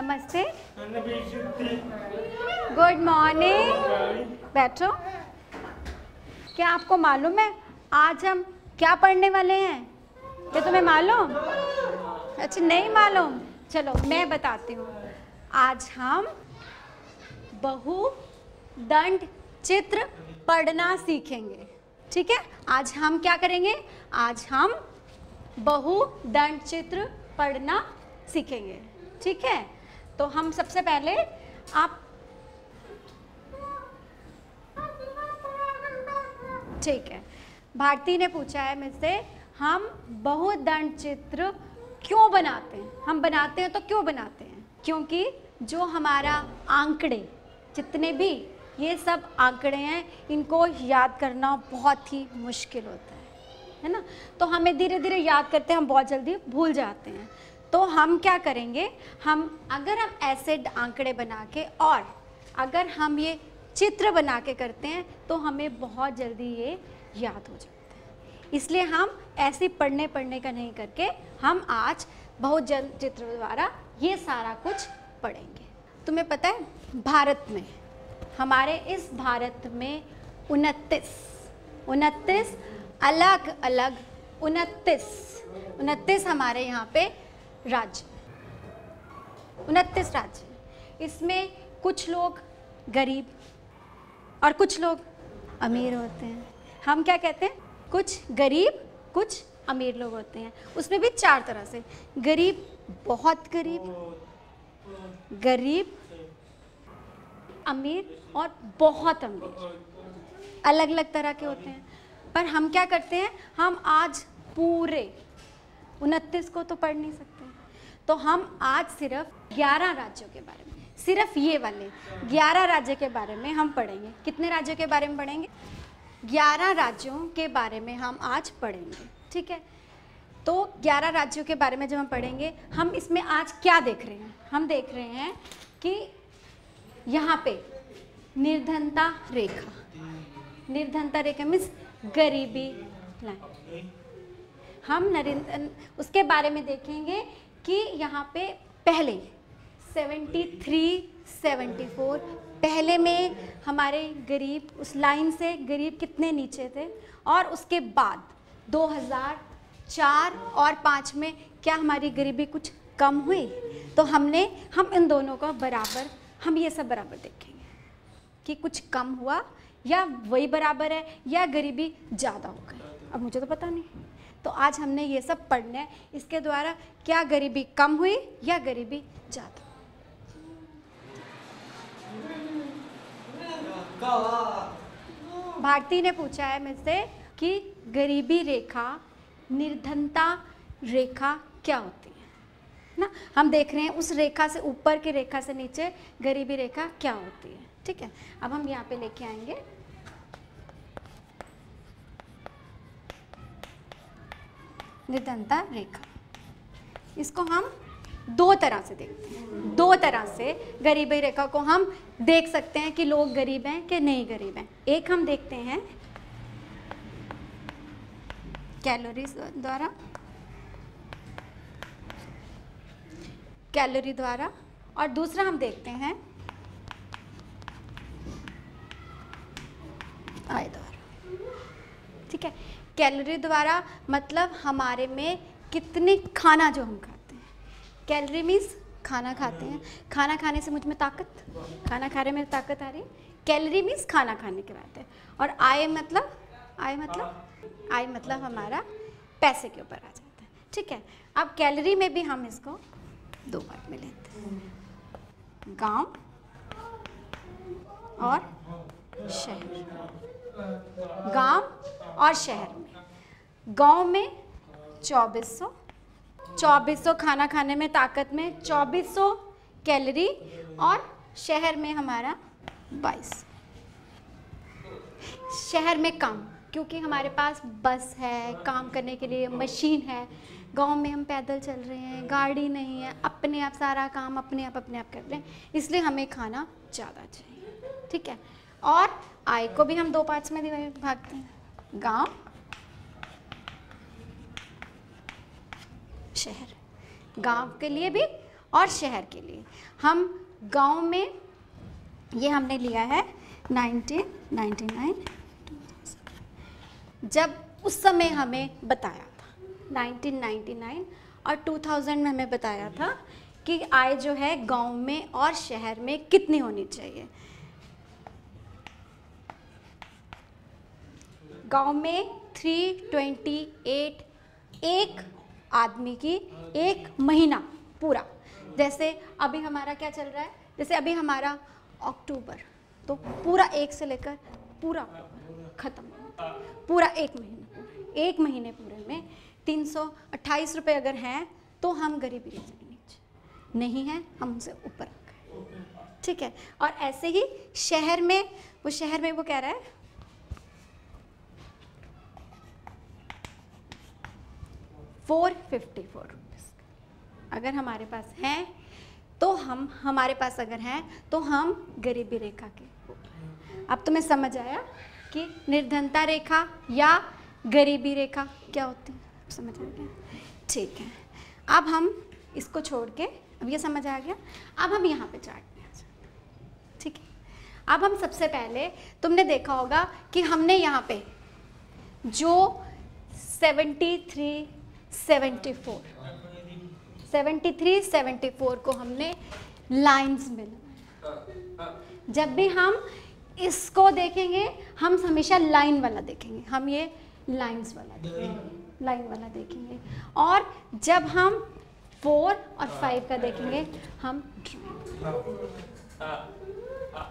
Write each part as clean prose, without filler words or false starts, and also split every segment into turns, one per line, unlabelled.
नमस्ते। Good morning. बैठो। क्या आपको मालूम है आज हम क्या पढ़ने वाले हैं? क्या तुम्हें मालूम? अच्छा, नहीं मालूम। चलो मैं बताती हूँ। आज हम बहुदंड चित्र पढ़ना सीखेंगे। ठीक है, आज हम क्या करेंगे? आज हम बहुदंड चित्र पढ़ना सीखेंगे। ठीक है, तो हम सबसे पहले आप ठीक है, भारती ने पूछा है मुझसे हम बहुदंड चित्र क्यों बनाते हैं? हम बनाते हैं तो क्यों बनाते हैं? क्योंकि जो हमारा आंकड़े जितने भी ये सब आंकड़े हैं इनको याद करना बहुत ही मुश्किल होता है ना। तो हमें धीरे धीरे याद करते हैं, हम बहुत जल्दी भूल जाते हैं। तो हम क्या करेंगे, अगर हम ऐसे आंकड़े बना के और अगर हम ये चित्र बना के करते हैं तो हमें बहुत जल्दी ये याद हो जाता है। इसलिए हम ऐसे पढ़ने का नहीं करके हम आज बहुदंड चित्र द्वारा ये सारा कुछ पढ़ेंगे। तुम्हें पता है भारत में, हमारे इस भारत में 29 अलग अलग 29 हमारे यहाँ पे राज्य, 29 राज्य। इसमें कुछ लोग गरीब और कुछ लोग अमीर होते हैं। हम क्या कहते हैं? कुछ गरीब कुछ अमीर लोग होते हैं। उसमें भी 4 तरह से, गरीब, बहुत गरीब, गरीब, अमीर और बहुत अमीर, अलग अलग तरह के होते हैं। पर हम क्या करते हैं, हम आज पूरे 29 को तो पढ़ नहीं सकते, तो हम आज सिर्फ 11 राज्यों के बारे में, सिर्फ ये वाले 11 राज्य के बारे में हम पढ़ेंगे। कितने राज्यों के बारे में पढ़ेंगे? 11 राज्यों के बारे में हम आज पढ़ेंगे। ठीक है, तो 11 राज्यों के बारे में जब हम पढ़ेंगे, हम इसमें आज क्या देख रहे हैं? हम देख रहे हैं कि यहाँ पे निर्धनता रेखा, निर्धनता रेखा मीन्स गरीबी लाइन। हम उसके बारे में देखेंगे कि यहाँ पे पहले 73, 74 पहले में हमारे गरीब उस लाइन से गरीब कितने नीचे थे, और उसके बाद 2004 और 5 में क्या हमारी गरीबी कुछ कम हुई? तो हम इन दोनों का बराबर, हम ये सब बराबर देखेंगे कि कुछ कम हुआ या वही बराबर है या गरीबी ज़्यादा हो गई। अब मुझे तो पता नहीं, तो आज हमने ये सब पढ़ना है। इसके द्वारा क्या गरीबी कम हुई या गरीबी ज़्यादा। भारती ने पूछा है मुझसे कि गरीबी रेखा, निर्धनता रेखा क्या होती है ना। हम देख रहे हैं उस रेखा से ऊपर की रेखा से नीचे गरीबी रेखा क्या होती है। ठीक है, अब हम यहाँ पे लेके आएंगे निर्धनता रेखा। इसको हम 2 तरह से देखते हैं। 2 तरह से गरीबी रेखा को हम देख सकते हैं कि लोग गरीब हैं कि नहीं गरीब हैं। एक हम देखते हैं कैलोरी द्वारा, और दूसरा हम देखते हैं आय द्वारा। ठीक है, कैलोरी द्वारा मतलब हमारे में कितने खाना जो हम खाते हैं। कैलोरी मीन्स खाना खाते हैं, खाना खाने से मुझ में ताकत, खाना खाने में ताकत आ रही है। कैलोरी मीन्स खाना खाने के बाद है। और आय मतलब हमारा पैसे के ऊपर आ जाता है। ठीक है, अब कैलोरी में भी हम इसको 2 पार्ट में लेते हैं, गांव और शहर। गांव और शहर में, गांव में 2400 खाना खाने में ताकत में 2400 कैलोरी, और शहर में हमारा 22। शहर में काम, क्योंकि हमारे पास बस है, काम करने के लिए मशीन है। गांव में हम पैदल चल रहे हैं, गाड़ी नहीं है, अपने आप सारा काम अपने आप कर रहे हैं, इसलिए हमें खाना ज़्यादा चाहिए। ठीक है, और आय को भी हम 2 पार्ट्स में भागते हैं, गांव, शहर। गांव के लिए भी और शहर के लिए। हम गांव में, ये हमने लिया है 1999, जब उस समय हमें बताया था 1999 और 2000 में हमें बताया था कि आय जो है गांव में और शहर में कितनी होनी चाहिए। गांव में 328 एक आदमी की एक महीना पूरा। जैसे अभी हमारा क्या चल रहा है, जैसे अभी हमारा अक्टूबर, तो पूरा एक से लेकर पूरा खत्म, पूरा एक महीने पूरे में 328 रुपये अगर हैं तो हम गरीबी रेखा के नीचे, नहीं है हम उनसे ऊपर आ गए, ठीक है। और ऐसे ही शहर में वो कह रहा है 454 रुपीज़ अगर हमारे पास हैं तो हमारे पास अगर हैं तो हम गरीबी रेखा के ऊपर। अब तुम्हें समझ आया कि निर्धनता रेखा या गरीबी रेखा क्या होती है, समझ आ गया? ठीक है, अब हम इसको छोड़ के, अब ये समझ आ गया, अब हम यहाँ पे चार्ट में आ जाते हैं, ठीक है। अब हम सबसे पहले, तुमने देखा होगा कि हमने यहाँ पे जो 73, 74 को हमने लाइंस में लगाया। जब भी हम इसको देखेंगे हम हमेशा लाइन वाला देखेंगे, हम ये लाइंस वाला देखेंगे, लाइन वाला देखेंगे। और जब हम 4 और 5 का देखेंगे हम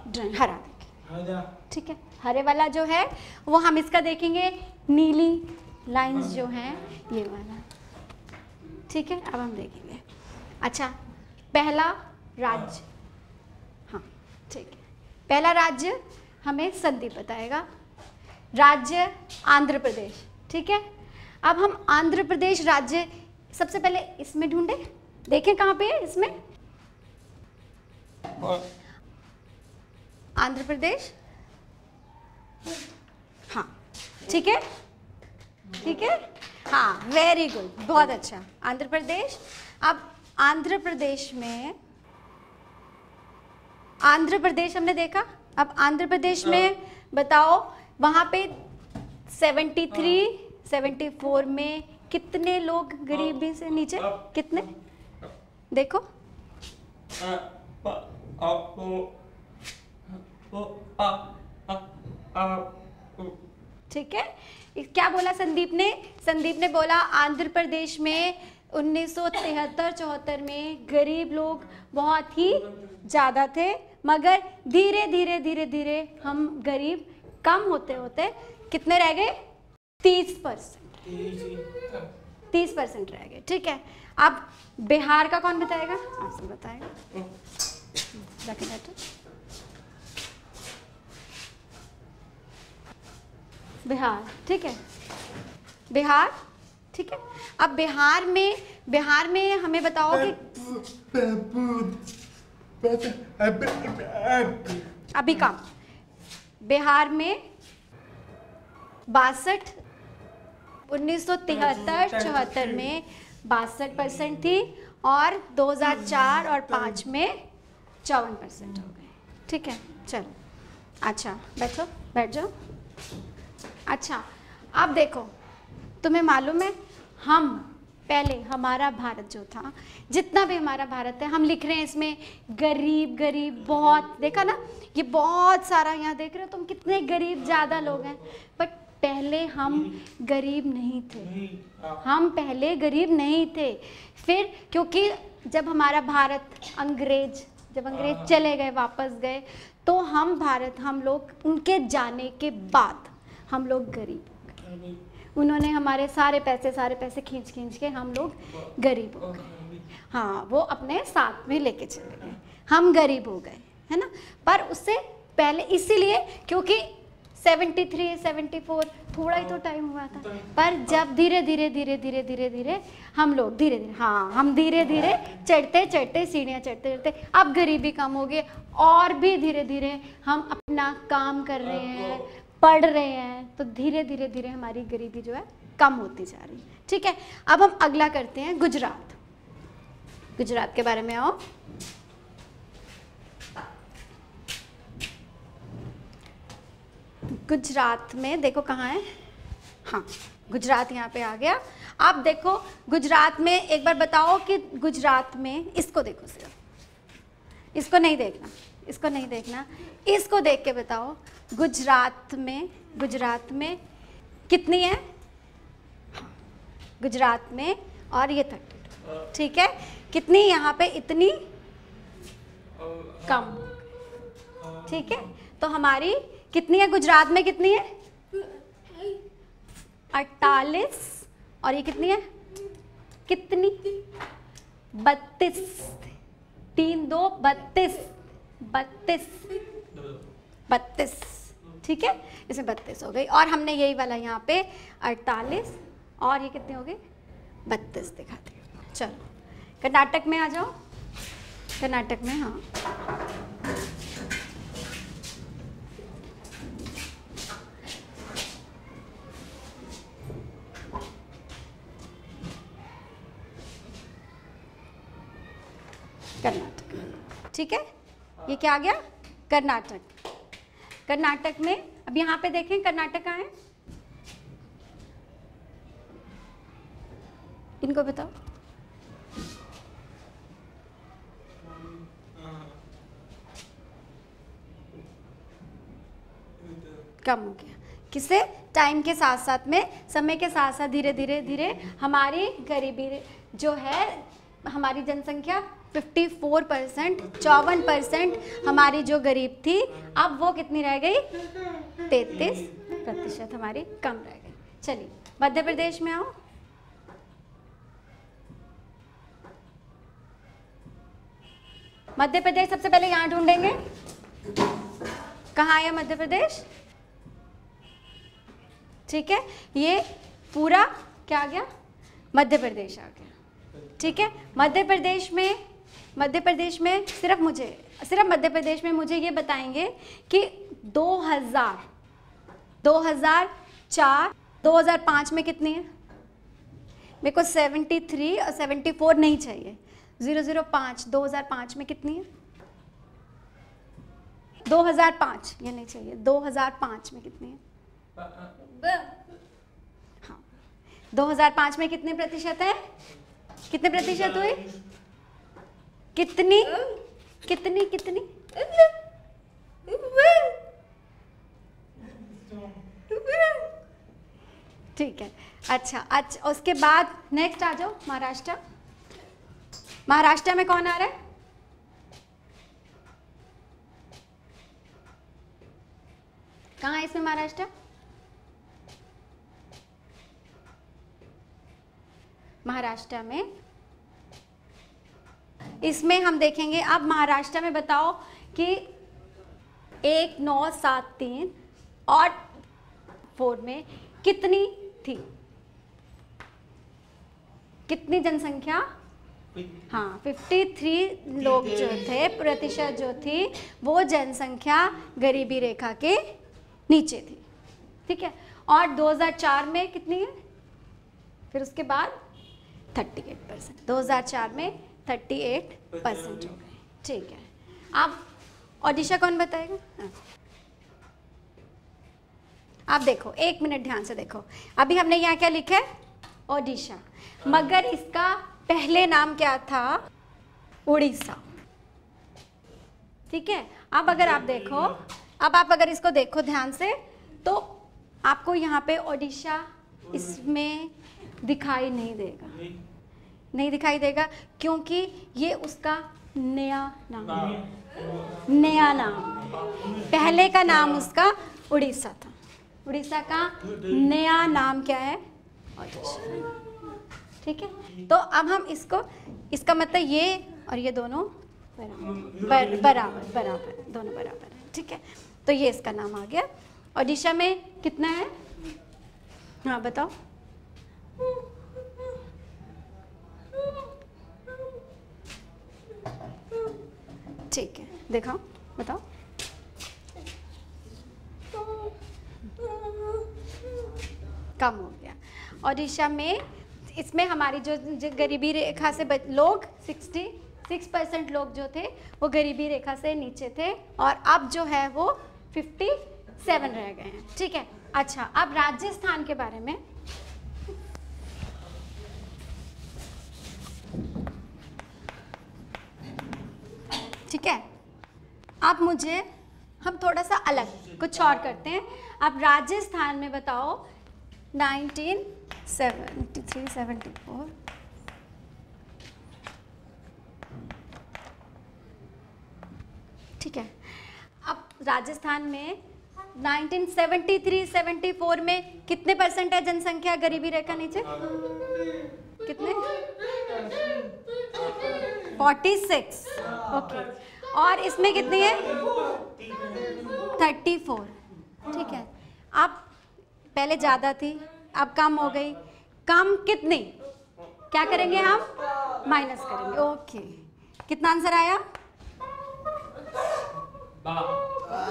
ड्राइंग हरा देखेंगे, ठीक है। हरे वाला जो है वो हम इसका देखेंगे, नीली लाइंस जो हैं ये वाला, ठीक है। अब हम देखेंगे, अच्छा पहला राज्य, हाँ ठीक है, पहला राज्य हमें संदीप बताएगा, राज्य आंध्र प्रदेश, ठीक है। अब हम आंध्र प्रदेश राज्य सबसे पहले इसमें ढूंढे, देखें कहाँ पे है इसमें, आंध्र प्रदेश, हाँ ठीक है, ठीक है, हाँ वेरी गुड, बहुत अच्छा, आंध्र प्रदेश। अब आंध्र प्रदेश में, आंध्र प्रदेश हमने देखा, अब आंध्र प्रदेश में बताओ वहाँ पे 73, 74 में कितने लोग गरीबी से नीचे, कितने देखो, ठीक है। क्या बोला संदीप ने? संदीप ने बोला आंध्र प्रदेश में 1973-74 में गरीब लोग बहुत ही ज़्यादा थे, मगर धीरे धीरे धीरे धीरे हम गरीब कम होते होते कितने रह गए, 30% रह गए, ठीक है। अब बिहार का कौन बताएगा? आप बताएगा, जाके बैठो। बिहार, ठीक है, बिहार, ठीक है। अब बिहार में हमें बताओ कि अभी कम, बिहार में 62, 1973-74 में 62% थी और 2004 और 5 में 54% हो गए, ठीक है। चलो अच्छा बैठो, बैठ जाओ। अच्छा अब देखो, तुम्हें मालूम है हम पहले, हमारा भारत जो था, जितना भी हमारा भारत है, हम लिख रहे हैं इसमें गरीब गरीब बहुत, देखा ना ये बहुत सारा, यहाँ देख रहे हो तुम कितने गरीब ज़्यादा लोग हैं, बट पहले हम गरीब नहीं थे, हम पहले गरीब नहीं थे। फिर क्योंकि जब हमारा भारत जब अंग्रेज चले गए, वापस गए, तो हम लोग उनके जाने के बाद हम लोग गरीब हो गए, उन्होंने हमारे सारे पैसे खींच के हम लोग गरीब हो गए, हाँ वो अपने साथ में लेके चले गए, हम गरीब हो गए, है ना। पर उससे पहले इसीलिए क्योंकि 73, 74 थोड़ा ही तो टाइम हुआ था, पर जब धीरे धीरे हम लोग धीरे धीरे चढ़ते सीढ़ियाँ चढ़ते अब गरीबी कम हो गई, और भी धीरे धीरे हम अपना काम कर रहे हैं, पढ़ रहे हैं, तो धीरे धीरे हमारी गरीबी जो है कम होती जा रही है, ठीक है। अब हम अगला करते हैं गुजरात। गुजरात के बारे में आओ। गुजरात में देखो कहाँ है, हाँ गुजरात यहाँ पे आ गया। आप देखो गुजरात में, एक बार बताओ कि गुजरात में, इसको देखो सिर्फ, इसको नहीं देखना, इसको नहीं देखना, इसको देख के बताओ गुजरात में कितनी है? गुजरात में, और ये 32, ठीक है। कितनी यहाँ पे? इतनी कम, ठीक है। तो हमारी कितनी है गुजरात में? कितनी है? 48, और ये कितनी है? कितनी? 32, 3 2 32, 32, ठीक है। इसमें 32 हो गई, और हमने यही वाला यहाँ पे 48, और ये कितने हो गए? 32 दिखा दिया। चलो कर्नाटक में आ जाओ। कर्नाटक में, हाँ कर्नाटक, ठीक है। ये क्या आ गया? कर्नाटक। कर्नाटक में अब यहाँ पे देखें, कर्नाटक कहाँ है? इनको बताओ। कम हो गया, किससे? टाइम के साथ साथ में, समय के साथ साथ धीरे धीरे धीरे हमारी गरीबी जो है, हमारी जनसंख्या 54%, 54% हमारी जो गरीब थी, अब वो कितनी रह गई? 33% हमारी कम रह गई। चलिए मध्य प्रदेश में आओ। मध्य प्रदेश सबसे पहले यहाँ ढूंढेंगे, कहाँ आया मध्य प्रदेश? ठीक है, ये पूरा क्या आ गया? मध्य प्रदेश आ गया, ठीक है। मध्य प्रदेश में सिर्फ मध्य प्रदेश में मुझे ये बताएंगे कि 2004, 2005 में कितनी है? मेरे को 73 और 74 नहीं चाहिए, 005, 2005 में कितनी है? 2005, ये नहीं चाहिए, 2005 में कितनी है? हाँ, 2005 में कितने प्रतिशत है? कितने प्रतिशत हुए? कितनी? ठीक है, अच्छा उसके बाद नेक्स्ट आ जाओ महाराष्ट्र। महाराष्ट्र में कौन आ रहा है? कहाँ है इसमें महाराष्ट्र? महाराष्ट्र में, इसमें हम देखेंगे। अब महाराष्ट्र में बताओ कि 1973 और 4 में कितनी थी? कितनी जनसंख्या? हाँ, 53 लोग जो थे, प्रतिशत जो थी, वो जनसंख्या गरीबी रेखा के नीचे थी, ठीक है। और 2004 में कितनी है? फिर उसके बाद 38%, 2004 में 38% हो गए, ठीक है। अब ओडिशा कौन बताएगा? हाँ। आप देखो, 1 मिनट ध्यान से देखो। अभी हमने यहाँ क्या लिखा है? ओडिशा, मगर इसका पहले नाम क्या था? उड़ीसा, ठीक है। अब अगर आप देखो, अब आप अगर इसको देखो ध्यान से, तो आपको यहाँ पे ओडिशा इसमें दिखाई नहीं देगा, नहीं दिखाई देगा, क्योंकि ये उसका नया नाम है, नया नाम। पहले का नाम उसका उड़ीसा था, उड़ीसा का नया नाम क्या है? ओडिशा, ठीक है। तो अब हम इसको, इसका मतलब ये और ये दोनों बराबर, दोनों बराबर है, ठीक है। तो ये इसका नाम आ गया। ओडिशा में कितना है? हाँ बताओ। ठीक है, दिखाओ, बताओ। कम हो गया। ओडिशा में इसमें हमारी जो गरीबी रेखा से लोग 66% लोग जो थे वो गरीबी रेखा से नीचे थे, और अब जो है वो 57 रह गए हैं। ठीक है, अच्छा अब राजस्थान के बारे में। ठीक है, अब मुझे हम थोड़ा सा अलग कुछ और करते हैं। अब राजस्थान में बताओ 1973-74 ठीक है, अब राजस्थान में 1973-74 में कितने परसेंट है जनसंख्या गरीबी रेखा नीचे? कितने? 46। ओके, और इसमें कितनी है? 34। ठीक है, अब पहले ज़्यादा थी, अब कम हो गई। कम कितनी? क्या करेंगे हम? माइनस करेंगे। ओके, कितना आंसर आया?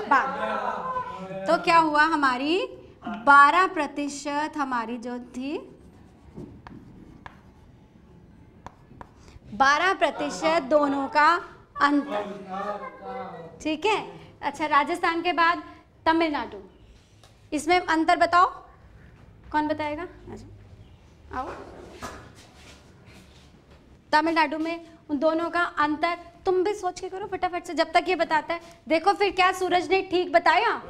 12। तो क्या हुआ, हमारी 12% हमारी जो थी 12% दोनों का अंतर। ठीक है, अच्छा राजस्थान के बाद तमिलनाडु, इसमें अंतर बताओ, कौन बताएगा? आओ, तमिलनाडु में उन दोनों का अंतर तुम भी सोच के करो फटाफट से, जब तक ये बताता है। देखो फिर क्या सूरज ने ठीक बताया?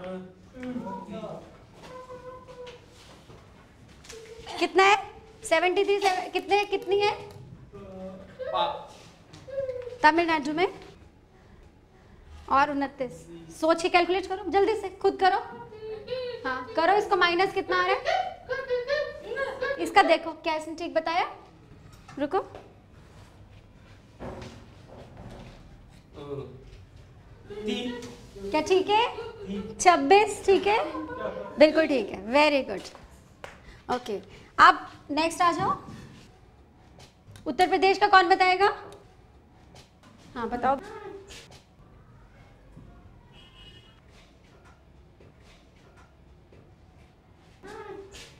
कितना है? 73। कितनी है तमिलनाडु में? और 29। सोच के कैलकुलेट करो, जल्दी से खुद करो। हाँ करो, इसको माइनस कितना आ रहा है इसका, देखो क्या इसने ठीक बताया? रुको, क्या ठीक है? 26। ठीक है, बिल्कुल ठीक है, वेरी गुड। ओके, अब नेक्स्ट आ जाओ। उत्तर प्रदेश का कौन बताएगा? हाँ बताओ।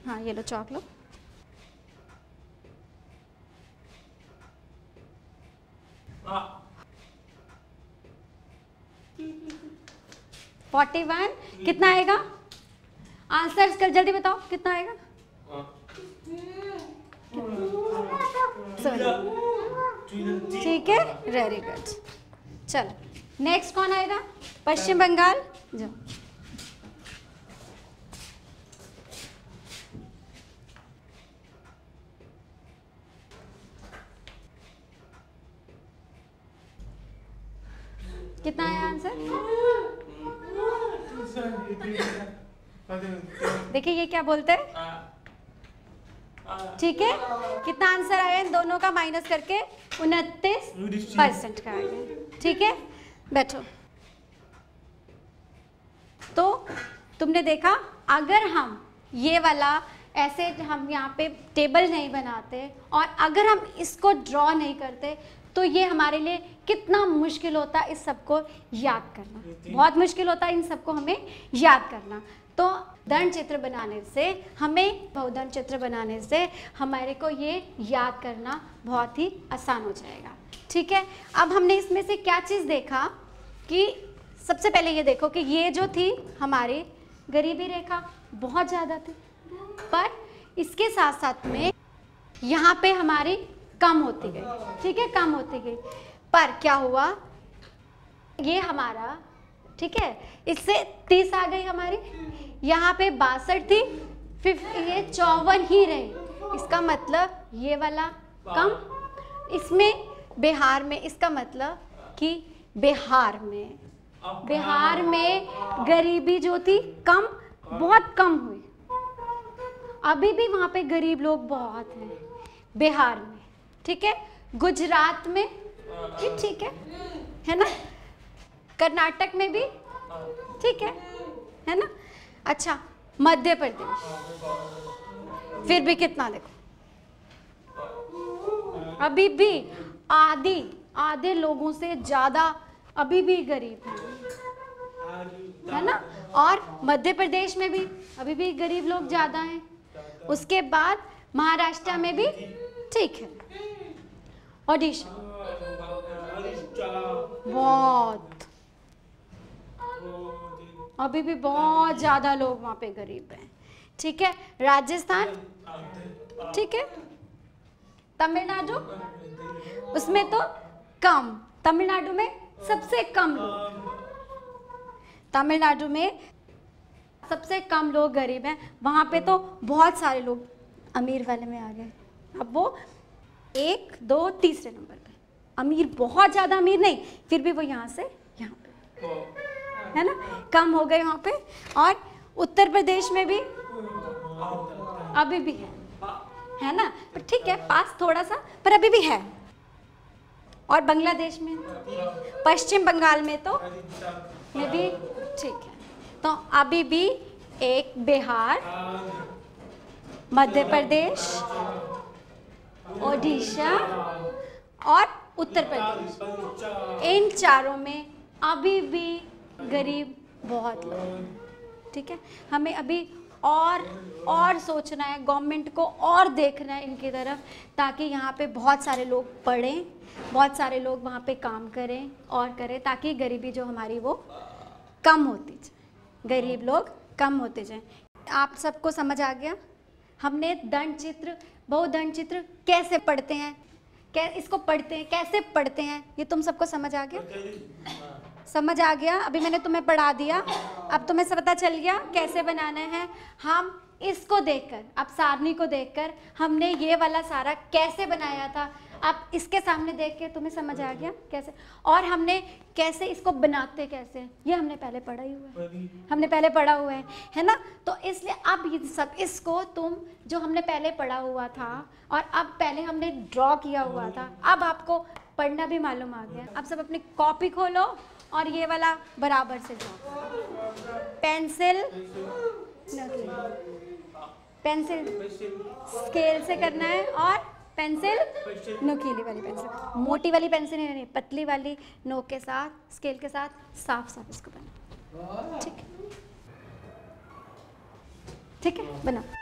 हाँ ये लो चौक लो। हाँ। 41। कितना आएगा आंसर? कल जल्दी बताओ कितना आएगा? ठीक है, वेरी गुड। चलो नेक्स्ट कौन आएगा? पश्चिम बंगाल। जाओ, कितना आया आंसर? देखिए ये क्या बोलते हैं। ठीक है, कितना आंसर आया इन दोनों का माइनस करके? 29% का आया। ठीक है, बैठो। तो तुमने देखा, अगर हम ये वाला ऐसे हम यहाँ पे टेबल नहीं बनाते और अगर हम इसको ड्रॉ नहीं करते तो ये हमारे लिए कितना मुश्किल होता इस सबको याद करना। बहुत मुश्किल होता इन सबको हमें याद करना। तो बहुधन चित्र बनाने से बहुधन चित्र बनाने से हमारे को ये याद करना बहुत ही आसान हो जाएगा। ठीक है, अब हमने इसमें से क्या चीज़ देखा कि सबसे पहले ये देखो कि ये जो थी हमारी गरीबी रेखा बहुत ज़्यादा थी, पर इसके साथ साथ में यहाँ पे हमारी कम होती गई। ठीक है, कम होती गई, पर क्या हुआ, ये हमारा ठीक है इससे 30 आ गई हमारी, यहाँ पे 62 थी, फिर ये 54 ही रही। इसका मतलब ये वाला कम, इसमें बिहार में, इसका मतलब कि बिहार में गरीबी जो थी कम, बहुत कम हुई। अभी भी वहाँ पे गरीब लोग बहुत हैं बिहार में। ठीक है, गुजरात में भी ठीक है ना, कर्नाटक में भी ठीक है ना। अच्छा, मध्य प्रदेश फिर भी कितना, देखो अभी भी आधे लोगों से ज़्यादा अभी भी गरीब है ना। और मध्य प्रदेश में भी अभी भी गरीब लोग ज़्यादा हैं। उसके बाद महाराष्ट्र में भी ठीक है। ओडिशा बहुत, अभी भी बहुत ज़्यादा लोग वहाँ पे गरीब हैं। ठीक है। राजस्थान ठीक है। तमिलनाडु उसमें तो कम, तमिलनाडु में सबसे कम लोग, तमिलनाडु में सबसे कम लोग गरीब हैं। वहाँ पे तो बहुत सारे लोग अमीर वाले में आ गए। अब वो 1, 2, तीसरे नंबर पे अमीर, बहुत ज़्यादा अमीर नहीं, फिर भी वो यहाँ से यहाँ पे, है ना, कम हो गए वहाँ पे। और उत्तर प्रदेश में भी अभी भी है ना, पर ठीक है, पास थोड़ा सा, पर अभी भी है। और बांग्लादेश में, पश्चिम बंगाल में तो में भी ठीक है। तो अभी भी एक बिहार, मध्य प्रदेश, ओडिशा और उत्तर प्रदेश, इन चारों में अभी भी गरीब बहुत लोग। ठीक है। हमें अभी और सोचना है, गवर्नमेंट को और देखना है इनकी तरफ, ताकि यहाँ पे बहुत सारे लोग पढ़ें, बहुत सारे लोग वहाँ पे काम करें और करें, ताकि गरीबी जो हमारी वो कम होती जाए, गरीब लोग कम होते जाएं। आप सबको समझ आ गया? हमने दंड चित्र, बहुदंड चित्र कैसे पढ़ते हैं, इसको पढ़ते हैं, कैसे पढ़ते हैं, ये तुम सबको समझ आ गया? समझ आ गया? अभी मैंने तुम्हें पढ़ा दिया, अब तुम्हें पता चल गया कैसे बनाना है। हम इसको देखकर, अब सारणी को देखकर हमने ये वाला सारा कैसे बनाया था, अब इसके सामने देख के तुम्हें समझ आ गया कैसे, और हमने कैसे इसको बनाते कैसे, ये हमने पहले पढ़ा ही हुआ है, हमने पहले पढ़ा हुआ है ना। तो इसलिए अब ये सब, इसको तुम जो हमने पहले पढ़ा हुआ था और अब पहले हमने ड्रॉ किया हुआ था, अब आपको पढ़ना भी मालूम आ गया। अब सब अपनी कॉपी खोलो और ये वाला बराबर से ड्रॉ, पेंसिल स्केल से करना है, और पेंसिल नुकीली वाली पेंसिल, मोटी वाली पेंसिल नहीं, पतली वाली नोक के साथ, स्केल के साथ साफ साफ इसको बना। ठीक है, ठीक है, बनाओ।